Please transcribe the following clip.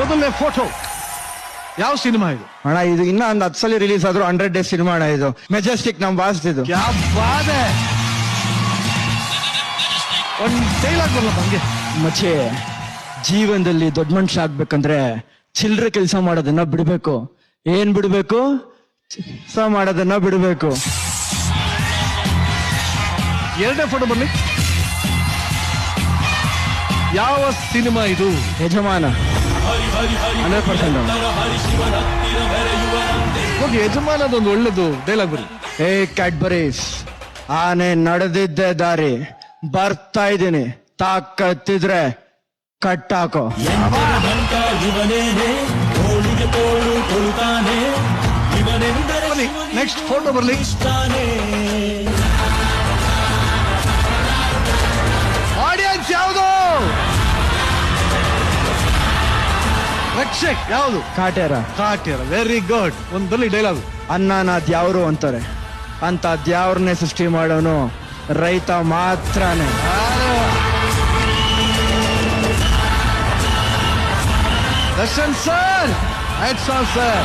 ಮೊದಲನೇ ಫೋಟೋ ಯಾವ ಸಿನಿಮಾ ಇದು? ಅಣ್ಣ ಇದು ಇನ್ನ ಒಂದ್ 10 ಸಲ ರಿಲೀಸ್ ಆದ್ರೂ 100 ಡೇಸ್ ಸಿನಿಮಾ ಅಣ್ಣ ಇದು. ಮೆಜೆಸ್ಟಿಕ್ ನಮ್ ಬಾಸ್ ಇದು. ಕ್ಯಾ ಬಾತ್ ಹೈ. ಒಂದ್ ಡೈಲಾಗ್ ಬರಲ್ಲ ಹಂಗೆ. ಮಚ್ಚೆ, ಜೀವನದಲ್ಲಿ ದೊಡ್ಡ ಮನುಷ್ಯ ಆಗ್ಬೇಕಂದ್ರೆ ಚಿಲ್ಲರೆ ಕೆಲಸ ಮಾಡೋದನ್ನ ಬಿಡ್ಬೇಕು. ಏನ್ ಬಿಡ್ಬೇಕು? ಕೆಲಸ ಮಾಡೋದನ್ನ ಬಿಡ್ಬೇಕು. ಎರಡನೇ ಫೋಟೋ ಬರ್ಲಿ. ಯಾವ ಸಿನಿಮಾ ಇದು? ಯಜಮಾನ 100%. ಹೋಗಿ ಯಜಮಾನದೊಂದು ಒಳ್ಳೇದು ಡೈಲಾಗ್ ಬರಲಿ. ಏ ಕ್ಯಾಡ್ಬರೀಸ್, ಆನೆ ನಡೆದಿದ್ದೆ ದಾರಿ, ಬರ್ತಾ ಇದ್ದೀನಿ, ತಾಕತ್ತಿದ್ರೆ ಕಟ್ಟಾಕೋ. ನೆಕ್ಸ್ಟ್ ಫೋಟೋ ಬರ್ಲಿ. ಆಡಿಯನ್ಸ್ ಯಾವುದು? ರಕ್ಷಕ್ ಯಾವುದು? ಕಾಟೇರ. ಕಾಟ್ಯಾರ. Very good. ಒಂದ್ ಬರ್ಲಿ ಡೈಲಾಗ್. ಅನ್ನನ ದ್ಯಾವ್ರು ಅಂತಾರೆ, ಅಂತ ದ್ಯಾವ್ರನ್ನೇ ಸೃಷ್ಟಿ ಮಾಡೋನು ರೈತ ಮಾತ್ರನೇ. Darshan sir, hats off sir.